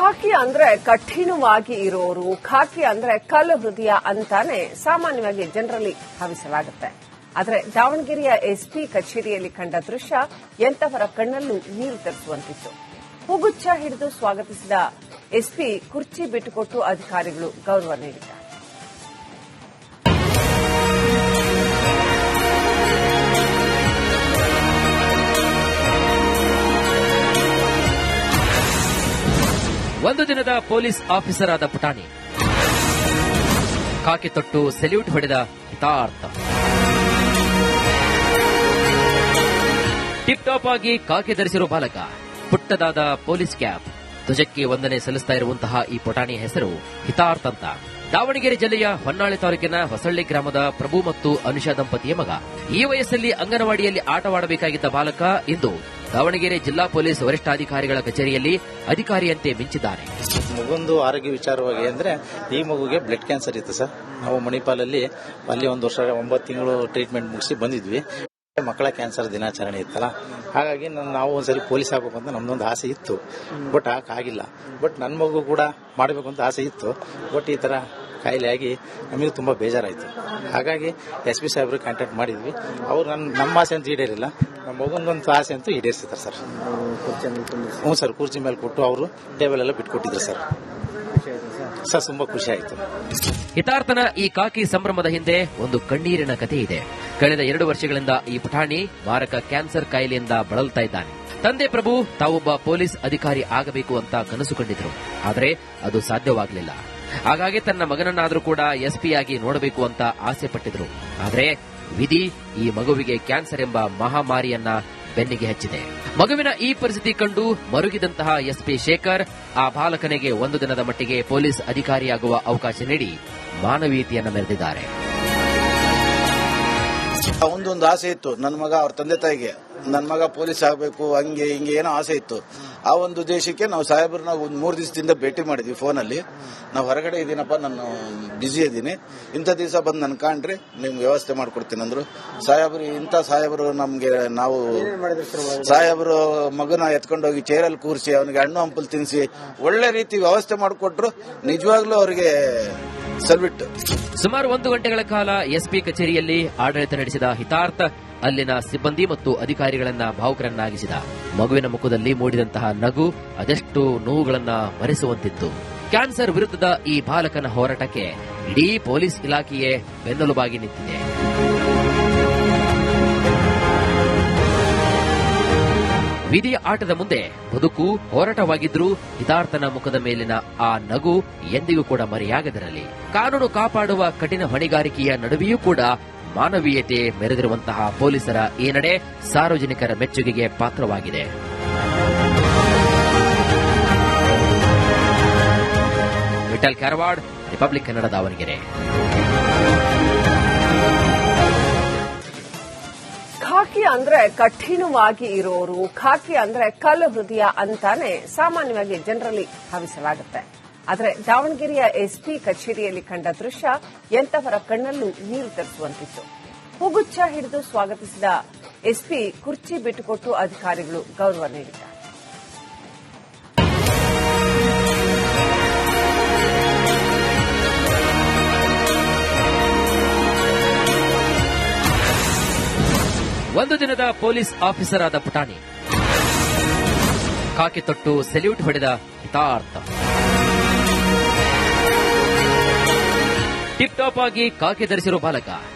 ಖಾಕಿ ಅಂದ್ರೆ ಕಠಿಣವಾಗಿ ಇರೋರು, ಖಾಕಿ ಅಂದ್ರೆ ಕಲ್ಲು ಹೃದಯ ಅಂತಾನೆ ಸಾಮಾನ್ಯವಾಗಿ ಜನರಲ್ಲಿ ಭಾವಿಸಲಾಗುತ್ತೆ. ಆದರೆ ದಾವಣಗೆರೆಯ ಎಸ್ಪಿ ಕಚೇರಿಯಲ್ಲಿ ಕಂಡ ದೃಶ್ಯ ಎಂತವರ ಕಣ್ಣಲ್ಲೂ ನೀರು ತರಿಸುವಂತಿತ್ತು. ಹೂಗುಚ್ಛ ಹಿಡಿದು ಸ್ವಾಗತಿಸಿದ ಎಸ್ಪಿ ಕುರ್ಚಿ ಬಿಟ್ಟುಕೊಟ್ಟು ಅಧಿಕಾರಿಗಳು ಗೌರವ ನೀಡಿದ್ದಾರೆ. ಒಂದು ದಿನದ ಪೊಲೀಸ್ ಆಫೀಸರ್ ಆದ ಪುಟಾಣಿ ಕಾಕಿ ತೊಟ್ಟು ಸೆಲ್ಯೂಟ್ ಹೊಡೆದ ಹಿತಾರ್ಥ. ಟಿಪ್ ಟಾಪ್ ಆಗಿ ಕಾಕಿ ಧರಿಸಿರೋ ಬಾಲಕ, ಪುಟ್ಟದಾದ ಪೊಲೀಸ್ ಕ್ಯಾಪ್, ಧ್ವಜಕ್ಕೆ ವಂದನೆ ಸಲ್ಲಿಸ್ತಾ ಇರುವಂತಹ ಈ ಪುಟಾಣಿ ಹೆಸರು ಹಿತಾರ್ಥ ಅಂತ. ದಾವಣಗೆರೆ ಜಿಲ್ಲೆಯ ಹೊನ್ನಾಳಿ ತಾಲೂಕಿನ ಹೊಸಳ್ಳಿ ಗ್ರಾಮದ ಪ್ರಭು ಮತ್ತು ಅನುಷಾ ದಂಪತಿಯ ಮಗ. ಈ ವಯಸ್ಸಲ್ಲಿ ಅಂಗನವಾಡಿಯಲ್ಲಿ ಆಟವಾಡಬೇಕಾಗಿದ್ದ ಬಾಲಕ ಇಂದು ದಾವಣಗೆರೆ ಜಿಲ್ಲಾ ಪೊಲೀಸ್ ವರಿಷ್ಠಾಧಿಕಾರಿಗಳ ಕಚೇರಿಯಲ್ಲಿ ಅಧಿಕಾರಿಯಂತೆ ಮಿಂಚಿದ್ದಾನೆ. ಮಗುಂದು ಆರೋಗ್ಯ ವಿಚಾರವಾಗಿ ಅಂದ್ರೆ ಈ ಮಗುಗೆ ಬ್ಲಡ್ ಕ್ಯಾನ್ಸರ್ ಇತ್ತು ಸರ್. ನಾವು ಮಣಿಪಾಲಲ್ಲಿ ಅಲ್ಲಿ 1 ವರ್ಷ 9 ತಿಂಗಳು ಟ್ರೀಟ್ಮೆಂಟ್ ಮುಗಿಸಿ ಬಂದಿದ್ವಿ. ಮಕ್ಕಳ ಕ್ಯಾನ್ಸರ್ ದಿನಾಚರಣೆ ಇತ್ತಲ್ಲ, ಹಾಗಾಗಿ ನಾವು ಒಂದ್ಸರಿ ಪೊಲೀಸ್ ಆಗಬೇಕು ಅಂತ ನಮ್ದೊಂದು ಆಸೆ ಇತ್ತು. ಬಟ್ ಆಗಿಲ್ಲ. ಬಟ್ ನನ್ನ ಮಗು ಕೂಡ ಮಾಡಬೇಕು ಅಂತ ಆಸೆ ಇತ್ತು. ಬಟ್ ಈ ತರ ಕಾಯಿಲೆ ಆಗಿ ನಮಗೆ ತುಂಬಾ ಬೇಜಾರಾಯಿತು. ಹಾಗಾಗಿ SP ಸಾಹೇಬ್ರು ಕಾಂಟ್ಯಾಕ್ಟ್ ಮಾಡಿದ್ವಿ. ಅವ್ರು ನಮ್ಮ ಆಸೆ ಅಂತೂ ಈಡೇರಿಲ್ಲ, ನಮ್ಮ ಮಗನೊಂದು ಆಸೆ ಅಂತೂ ಈಡೇರಿಸಿದ್ದಾರೆ ಸರ್. ಹ್ಞೂ ಸರ್, ಕುರ್ಚಿ ಮೇಲೆ ಕೊಟ್ಟು ಅವರು ಟೇಬಲ್ ಎಲ್ಲ ಬಿಟ್ಕೊಟ್ಟಿದ್ರು ಸರ್. ಸರ್ ತುಂಬಾ ಖುಷಿ ಆಯಿತು. ಹಿತಾರ್ಥನ ಈ ಕಾಕಿ ಸಂಭ್ರಮದ ಹಿಂದೆ ಒಂದು ಕಣ್ಣೀರಿನ ಕಥೆ ಇದೆ. ಕಳೆದ 2 ವರ್ಷಗಳಿಂದ ಈ ಪುಟಾಣಿ ಮಾರಕ ಕ್ಯಾನ್ಸರ್ ಕಾಯಿಲೆಯಿಂದ ಬಳಲ್ತಾ ಇದ್ದಾನೆ. ತಂದೆ ಪ್ರಭು ತಾವೊಬ್ಬ ಪೊಲೀಸ್ ಅಧಿಕಾರಿ ಆಗಬೇಕು ಅಂತ ಕನಸು ಕಂಡಿದ್ರು. ಆದರೆ ಅದು ಸಾಧ್ಯವಾಗಲಿಲ್ಲ. ಹಾಗಾಗಿ ತನ್ನ ಮಗನನ್ನಾದರೂ ಕೂಡ SP ಆಗಿ ನೋಡಬೇಕು ಅಂತ ಆಸೆ ಪಟ್ಟಿದ್ರು. ಆದರೆ ವಿಧಿ ಈ ಮಗುವಿಗೆ ಕ್ಯಾನ್ಸರ್ ಎಂಬ ಮಹಾಮಾರಿಯನ್ನ ಬೆನ್ನಿಗೆ ಹಚ್ಚಿದೆ. ಮಗುವಿನ ಈ ಪರಿಸ್ಥಿತಿ ಕಂಡು ಮರುಗಿದಂತಹ SP ಶೇಖರ್ ಆ ಬಾಲಕನಿಗೆ 1 ದಿನದ ಮಟ್ಟಿಗೆ ಪೊಲೀಸ್ ಅಧಿಕಾರಿಯಾಗುವ ಅವಕಾಶ ನೀಡಿ ಮಾನವೀಯತೆಯನ್ನು ಮೆರೆದಿದ್ದಾರೆ. ಒಂದು ಆಸೆ ಇತ್ತು ನನ್ನ ಮಗ, ಅವ್ರ ತಂದೆ ತಾಯಿಗೆ ನನ್ನ ಮಗ ಪೊಲೀಸ್ ಆಗಬೇಕು, ಹಂಗೆ ಹಿಂಗೆ ಏನೋ ಆಸೆ ಇತ್ತು. ಆ ಒಂದು ಉದ್ದೇಶಕ್ಕೆ ನಾವು ಸಾಹೇಬ್ರನ್ನ 3 ದಿವಸದಿಂದ ಭೇಟಿ ಮಾಡಿದ್ವಿ ಫೋನಲ್ಲಿ. ನಾವು ಹೊರಗಡೆ ಇದ್ದೀನಪ್ಪ, ನಾನು ಬ್ಯುಸಿ ಇದ್ದೀನಿ, ಇಂಥ ದಿವಸ ಬಂದು ನನ್ನ ಕಾಣ್ರಿ, ನಿಮ್ಗೆ ವ್ಯವಸ್ಥೆ ಮಾಡ್ಕೊಡ್ತೀನಿ ಅಂದ್ರು ಸಾಹೇಬ್ರು. ಇಂಥ ಸಾಹೇಬರು ನಮ್ಗೆ, ನಾವು ಸಾಹೇಬರು ಮಗನ ಎತ್ಕೊಂಡೋಗಿ ಚೇರಲ್ಲಿ ಕೂರಿಸಿ ಅವನಿಗೆ ಹಣ್ಣು ಹಂಪಲು ತಿನ್ನಿಸಿ ಒಳ್ಳೆ ರೀತಿ ವ್ಯವಸ್ಥೆ ಮಾಡಿಕೊಟ್ರು. ನಿಜವಾಗ್ಲೂ ಅವರಿಗೆ ಸಲ್ಯೂಟ್. ಸುಮಾರು 1 ಗಂಟೆಗಳ ಕಾಲ SP ಕಚೇರಿಯಲ್ಲಿ ಆಡಳಿತ ನಡೆಸಿದ ಹಿತಾರ್ಥ ಅಲ್ಲಿನ ಸಿಬ್ಬಂದಿ ಮತ್ತು ಅಧಿಕಾರಿಗಳನ್ನ ಭಾವುಕರನ್ನಾಗಿಸಿದ. ಮಗುವಿನ ಮುಖದಲ್ಲಿ ಮೂಡಿದಂತಹ ನಗು ಅದೆಷ್ಟು ನೋವುಗಳನ್ನ ಮರೆಸುವಂತಿತ್ತು. ಕ್ಯಾನ್ಸರ್ ವಿರುದ್ಧದ ಈ ಬಾಲಕನ ಹೋರಾಟಕ್ಕೆ ಇಡೀ ಪೊಲೀಸ್ ಇಲಾಖೆಯೇ ಬೆನ್ನೆಲುಬಾಗಿ ನಿಂತಿದೆ. ವಿಧಿಯ ಆಟದ ಮುಂದೆ ಬದುಕು ಹೋರಾಟವಾಗಿದ್ರೂ ಹಿತಾರ್ಥನ ಮುಖದ ಮೇಲಿನ ಆ ನಗು ಎಂದಿಗೂ ಕೂಡ ಮರೆಯಾಗದಿರಲಿ. ಕಾನೂನು ಕಾಪಾಡುವ ಕಠಿಣ ಹೊಣೆಗಾರಿಕೆಯ ನಡುವೆಯೂ ಕೂಡ ಮಾನವೀಯತೆ ಮೆರೆದಿರುವಂತಹ ಪೊಲೀಸರ ಈ ನಡೆ ಸಾರ್ವಜನಿಕರ ಮೆಚ್ಚುಗೆಗೆ ಪಾತ್ರವಾಗಿದೆ. ವಿಠಲ್ ಕ್ಯಾರವಾಡ್, ರಿಪಬ್ಲಿಕ್ ಕನ್ನಡ, ದಾವಣಗೆರೆ. ಖಾಕಿ ಅಂದ್ರೆ ಕಠಿಣವಾಗಿ ಇರೋರು, ಖಾಕಿ ಅಂದ್ರೆ ಕಲ್ಲು ಹೃದಯ ಅಂತಾನೆ ಸಾಮಾನ್ಯವಾಗಿ ಜನರಲ್ಲಿ ಭಾವಿಸಲಾಗುತ್ತೆ. ಆದರೆ ದಾವಣಗೆರೆಯ SP ಕಚೇರಿಯಲ್ಲಿ ಕಂಡ ದೃಶ್ಯ ಎಂತವರ ಕಣ್ಣಲ್ಲೂ ನೀರು ತರಿಸುವಂತಿತ್ತು. ಹೂಗುಚ್ಛ ಹಿಡಿದು ಸ್ವಾಗತಿಸಿದ SP ಕುರ್ಚಿ ಬಿಟ್ಟುಕೊಟ್ಟು ಅಧಿಕಾರಿಗಳು ಗೌರವ ನೀಡಿದ್ದಾರೆ. ಒಂದು ದಿನದ ಪೊಲೀಸ್ ಆಫೀಸರ್ ಆದ ಪುಟಾಣಿ ಕಾಕಿ ತೊಟ್ಟು ಸೆಲ್ಯೂಟ್ ಹೊಡೆದ ಹಿತಾರ್ಥ. ಟಿಪ್ ಟಾಪ್ ಆಗಿ ಕಾಕಿ ಧರಿಸಿರೋ ಬಾಲಕ,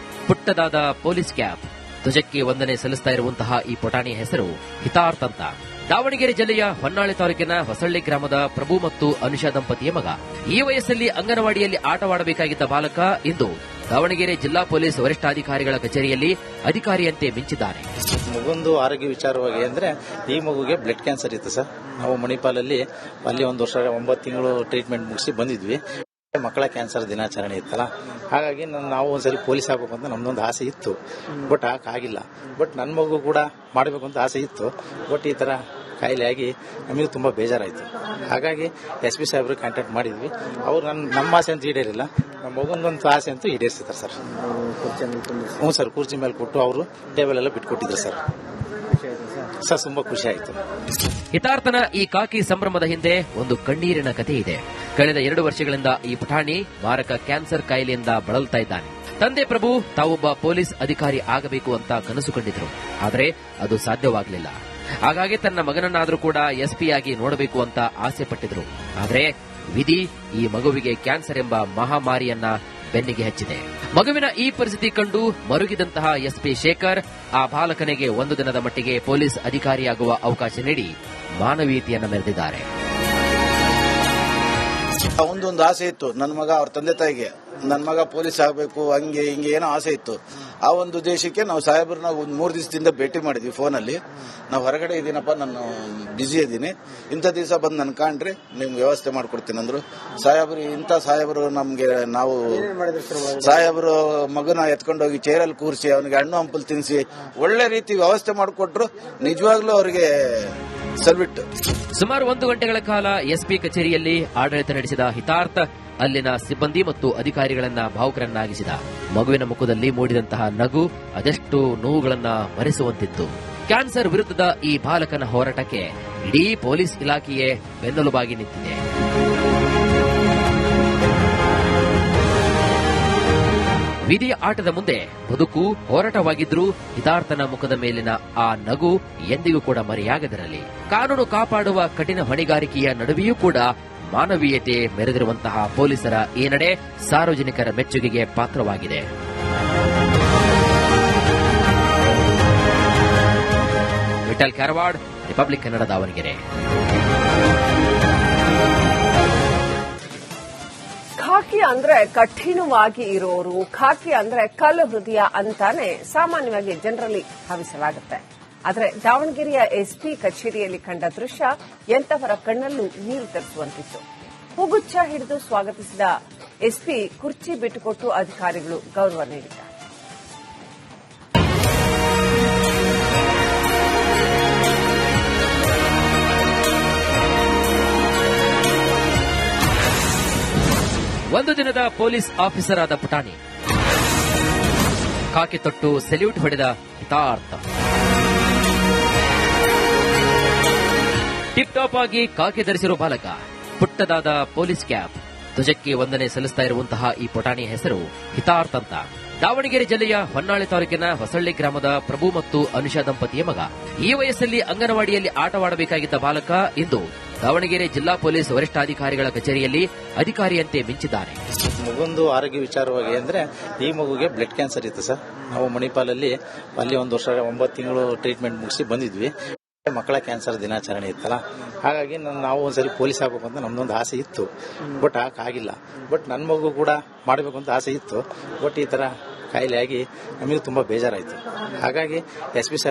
ಪುಟ್ಟದಾದ ಪೊಲೀಸ್ ಕ್ಯಾಪ್, ಧ್ವಜಕ್ಕೆ ವಂದನೆ ಸಲ್ಲಿಸ್ತಾ ಇರುವಂತಹ ಈ ಪುಟಾಣಿ ಹೆಸರು ಹಿತಾರ್ಥ ಅಂತ. ದಾವಣಗೆರೆ ಜಿಲ್ಲೆಯ ಹೊನ್ನಾಳಿ ತಾಲೂಕಿನ ಹೊಸಳ್ಳಿ ಗ್ರಾಮದ ಪ್ರಭು ಮತ್ತು ಅನುಷಾ ದಂಪತಿಯ ಮಗ. ಈ ವಯಸ್ಸಲ್ಲಿ ಅಂಗನವಾಡಿಯಲ್ಲಿ ಆಟವಾಡಬೇಕಾಗಿದ್ದ ಬಾಲಕ ಇಂದು ದಾವಣಗೆರೆ ಜಿಲ್ಲಾ ಪೊಲೀಸ್ ವರಿಷ್ಠಾಧಿಕಾರಿಗಳ ಕಚೇರಿಯಲ್ಲಿ ಅಧಿಕಾರಿಯಂತೆ ಮಿಂಚಿದ್ದಾನೆ. ಮಗುಂದು ಆರೋಗ್ಯ ವಿಚಾರವಾಗಿ ಅಂದ್ರೆ ಈ ಮಗುಗೆ ಬ್ಲಡ್ ಕ್ಯಾನ್ಸರ್ ಇತ್ತು ಸರ್. ನಾವು ಮಣಿಪಾಲಲ್ಲಿ ಅಲ್ಲಿ 1 ವರ್ಷ 9 ತಿಂಗಳು ಟ್ರೀಟ್ಮೆಂಟ್ ಮುಗಿಸಿ ಬಂದಿದ್ವಿ. ಮಕ್ಕಳ ಕ್ಯಾನ್ಸರ್ ದಿನಾಚರಣೆ ಇತ್ತಲ್ಲ, ಹಾಗಾಗಿ ನಾವು ಒಂದ್ಸರಿ ಪೊಲೀಸ್ ಆಗಬೇಕು ಅಂತ ನಮ್ದೊಂದು ಆಸೆ ಇತ್ತು. ಬಟ್ ಆಗಿಲ್ಲ. ಬಟ್ ನನ್ನ ಮಗು ಕೂಡ ಮಾಡಬೇಕು ಅಂತ ಆಸೆ ಇತ್ತು. ಬಟ್ ಈ ತರ ಕಾಯಿಲೆ ಆಗಿ ನಮಗೆ ತುಂಬಾ ಬೇಜಾರಾಯಿತು. ಹಾಗಾಗಿ SP ಸಾಹೇಬ್ರು ಕಾಂಟ್ಯಾಕ್ಟ್ ಮಾಡಿದ್ವಿ. ಅವ್ರು ನಮ್ಮ ಆಸೆ ಅಂತೂ ಈಡೇರಿಲ್ಲ, ನಮ್ಮ ಮಗನೊಂದು ಆಸೆ ಅಂತೂ ಈಡೇರಿಸಿದ್ದಾರೆ ಸರ್. ಹ್ಞೂ ಸರ್, ಕುರ್ಚಿ ಮೇಲೆ ಕೊಟ್ಟು ಅವರು ಟೇಬಲ್ ಎಲ್ಲ ಬಿಟ್ಕೊಟ್ಟಿದ್ರು ಸರ್. ಸರ್ ತುಂಬಾ ಖುಷಿ ಆಯ್ತು. ಹಿತಾರ್ಥನ ಈ ಕಾಕಿ ಸಂಭ್ರಮದ ಹಿಂದೆ ಒಂದು ಕಣ್ಣೀರಿನ ಕಥೆ ಇದೆ. ಕಳೆದ 2 ವರ್ಷಗಳಿಂದ ಈ ಪುಟಾಣಿ ಮಾರಕ ಕ್ಯಾನ್ಸರ್ ಕಾಯಿಲೆಯಿಂದ ಬಳಲ್ತಾ ಇದ್ದಾನೆ. ತಂದೆ ಪ್ರಭು ತಾವೊಬ್ಬ ಪೊಲೀಸ್ ಅಧಿಕಾರಿ ಆಗಬೇಕು ಅಂತ ಕನಸು ಕಂಡಿದ್ರು. ಆದರೆ ಅದು ಸಾಧ್ಯವಾಗಲಿಲ್ಲ. ಹಾಗಾಗಿ ತನ್ನ ಮಗನನ್ನಾದ್ರೂ ಕೂಡ ಎಸ್ಪಿ ಆಗಿ ನೋಡಬೇಕು ಅಂತ ಆಸೆ ಪಟ್ಟಿದ್ರು. ಆದರೆ ವಿಧಿ ಈ ಮಗುವಿಗೆ ಕ್ಯಾನ್ಸರ್ ಎಂಬ ಮಹಾಮಾರಿಯನ್ನ ಬೆನ್ನಿಗೆ ಹಚ್ಚಿದೆ. ಮಗುವಿನ ಈ ಪರಿಸ್ಥಿತಿ ಕಂಡು ಮರುಗಿದಂತಹ ಎಸ್ಪಿ ಶೇಖರ್ ಆ ಬಾಲಕನಿಗೆ 1 ದಿನದ ಮಟ್ಟಿಗೆ ಪೊಲೀಸ್ ಅಧಿಕಾರಿಯಾಗುವ ಅವಕಾಶ ನೀಡಿ ಮಾನವೀಯತೆಯನ್ನು ಮೆರೆದಿದ್ದಾರೆ. ಒಂದೊಂದು ಆಸೆ ಇತ್ತು ನನ್ನ ಮಗ ಅವ್ರ ತಂದೆ ತಾಯಿಗೆ, ನನ್ನ ಮಗ ಪೊಲೀಸ್ ಆಗಬೇಕು ಹಂಗೆ ಹಿಂಗೆ ಏನೋ ಆಸೆ ಇತ್ತು. ಆ ಒಂದು ದೇಶಕ್ಕೆ ನಾವು ಸಾಹೇಬ್ರನ್ನ 3 ದಿವಸದಿಂದ ಭೇಟಿ ಮಾಡಿದ್ವಿ ಫೋನಲ್ಲಿ. ನಾವು ಹೊರಗಡೆ ಇದ್ದೀನಪ್ಪ, ನಾನು ಬ್ಯುಸಿ ಇದ್ದೀನಿ, ಇಂಥ ದಿವಸ ಬಂದು ನನ್ನ ಕಾಣ್ರಿ, ನಿಮ್ಗೆ ವ್ಯವಸ್ಥೆ ಮಾಡ್ಕೊಡ್ತೀನಿ ಅಂದ್ರು. ಸಾಹೇಬರು ನಮ್ಗೆ, ನಾವು ಸಾಹೇಬರು ಮಗನ ಎತ್ಕೊಂಡೋಗಿ ಚೇರಲ್ಲಿ ಕೂರಿಸಿ ಅವನಿಗೆ ಹಣ್ಣು ಹಂಪಲು ತಿನ್ನಿಸಿ ಒಳ್ಳೆ ರೀತಿ ವ್ಯವಸ್ಥೆ ಮಾಡಿಕೊಟ್ರು. ನಿಜವಾಗ್ಲೂ ಅವರಿಗೆ ಸಲ್ಯೂಟ್. ಸುಮಾರು 1 ಗಂಟೆಗಳ ಕಾಲ ಎಸ್ಪಿ ಕಚೇರಿಯಲ್ಲಿ ಆಡಳಿತ ನಡೆಸಿದ ಹಿತಾರ್ಥ ಅಲ್ಲಿನ ಸಿಬ್ಬಂದಿ ಮತ್ತು ಅಧಿಕಾರಿಗಳನ್ನ ಭಾವುಕರನ್ನಾಗಿಸಿದ. ಮಗುವಿನ ಮುಖದಲ್ಲಿ ಮೂಡಿದಂತಹ ನಗು ಅದೆಷ್ಟು ನೋವುಗಳನ್ನ ಮರೆಸುವಂತಿತ್ತು. ಕ್ಯಾನ್ಸರ್ ವಿರುದ್ಧದ ಈ ಬಾಲಕನ ಹೋರಾಟಕ್ಕೆ ಇಡೀ ಪೊಲೀಸ್ ಇಲಾಖೆಯೇ ಬೆನ್ನೆಲುಬಾಗಿ ನಿಂತಿದೆ. ವಿಧಿಯ ಆಟದ ಮುಂದೆ ಬದುಕು ಹೋರಾಟವಾಗಿದ್ರೂ ಹಿತಾರ್ಥನ ಮುಖದ ಮೇಲಿನ ಆ ನಗು ಎಂದಿಗೂ ಕೂಡ ಮರೆಯಾಗದಿರಲಿ. ಕಾನೂನು ಕಾಪಾಡುವ ಕಠಿಣ ಹೊಣೆಗಾರಿಕೆಯ ನಡುವೆಯೂ ಕೂಡ ಮಾನವೀಯತೆ ಮೆರೆದಿರುವಂತಹ ಪೊಲೀಸರ ಈ ನಡೆ ಸಾರ್ವಜನಿಕರ ಮೆಚ್ಚುಗೆಗೆ ಪಾತ್ರವಾಗಿದೆ. ವಿಠಲ್ ಕ್ಯಾರವಾಡ್, ರಿಪಬ್ಲಿಕ್ ಕನ್ನಡ, ದಾವಣಗೆರೆ. ಖಾಕಿ ಅಂದ್ರೆ ಕಠಿಣವಾಗಿ ಇರೋರು, ಖಾಕಿ ಅಂದ್ರೆ ಕಲ್ಲು ಹೃದಯ ಅಂತಾನೆ ಸಾಮಾನ್ಯವಾಗಿ ಜನರಲ್ಲಿ ಭಾವಿಸಲಾಗುತ್ತೆ. ಆದರೆ ದಾವಣಗೆರೆಯ ಎಸ್ಪಿ ಕಚೇರಿಯಲ್ಲಿ ಕಂಡ ದೃಶ್ಯ ಎಂತವರ ಕಣ್ಣಲ್ಲೂ ನೀರು ತರಿಸುವಂತಿತ್ತು. ಹೂಗುಚ್ಛ ಹಿಡಿದು ಸ್ವಾಗತಿಸಿದ ಎಸ್ಪಿ ಕುರ್ಚಿ ಬಿಟ್ಟುಕೊಟ್ಟು ಅಧಿಕಾರಿಗಳು ಗೌರವ ನೀಡಿದ್ದಾರೆ. ಒಂದು ದಿನದ ಪೊಲೀಸ್ ಆಫೀಸರ್ ಆದ ಪುಟಾಣಿ ಕಾಕಿ ತೊಟ್ಟು ಸೆಲ್ಯೂಟ್ ಹೊಡೆದ ಹಿತಾರ್ಥ. ಟಿಪ್ ಟಾಪ್ ಆಗಿ ಕಾಕಿ ಧರಿಸಿರೋ ಬಾಲಕ, ಪುಟ್ಟದಾದ ಪೊಲೀಸ್ ಕ್ಯಾಪ್, ಧ್ವಜಕ್ಕೆ ವಂದನೆ ಸಲ್ಲಿಸ್ತಾ ಇರುವಂತಹ ಈ ಪುಟಾಣಿಯ ಹೆಸರು ಹಿತಾರ್ಥ ಅಂತ. ದಾವಣಗೆರೆ ಜಿಲ್ಲೆಯ ಹೊನ್ನಾಳಿ ತಾಲೂಕಿನ ಹೊಸಳ್ಳಿ ಗ್ರಾಮದ ಪ್ರಭು ಮತ್ತು ಅನುಷಾ ದಂಪತಿಯ ಮಗ. ಈ ವಯಸ್ಸಲ್ಲಿ ಅಂಗನವಾಡಿಯಲ್ಲಿ ಆಟವಾಡಬೇಕಾಗಿದ್ದ ಬಾಲಕ ಇಂದು ದಾವಣಗೆರೆ ಜಿಲ್ಲಾ ಪೊಲೀಸ್ ವರಿಷ್ಠಾಧಿಕಾರಿಗಳ ಕಚೇರಿಯಲ್ಲಿ ಅಧಿಕಾರಿಯಂತೆ ಮಿಂಚಿದ್ದಾನೆ. ಮಗೊಂದು ಆರೋಗ್ಯ ವಿಚಾರವಾಗಿ ಅಂದ್ರೆ ಈ ಮಗುಗೆ ಬ್ಲಡ್ ಕ್ಯಾನ್ಸರ್ ಇತ್ತು ಸರ್. ನಾವು ಮಣಿಪಾಲಲ್ಲಿ ಅಲ್ಲಿ 1 ವರ್ಷ 9 ತಿಂಗಳು ಟ್ರೀಟ್ಮೆಂಟ್ ಮುಗಿಸಿ ಬಂದಿದ್ವಿ. ಮಕ್ಕಳ ಕ್ಯಾನ್ಸರ್ ದಿನಾಚರಣೆ ಇತ್ತಲ್ಲ, ಹಾಗಾಗಿ ನಾವು ಒಂದ್ಸರಿ ಪೊಲೀಸ್ ಆಗಬೇಕು ಅಂತ ನಮ್ದೊಂದು ಆಸೆ ಇತ್ತು. ಬಟ್ ಆಗಿಲ್ಲ. ಬಟ್ ನನ್ನ ಮಗು ಕೂಡ ಮಾಡಬೇಕು ಅಂತ ಆಸೆ ಇತ್ತು. ಬಟ್ ಈ ತರ ಕಾಯಿಲೆ ಆಗಿ ನಮಗೆ ತುಂಬಾ ಬೇಜಾರಾಯಿತು. ಹಾಗಾಗಿ ಎಸ್ ಪಿ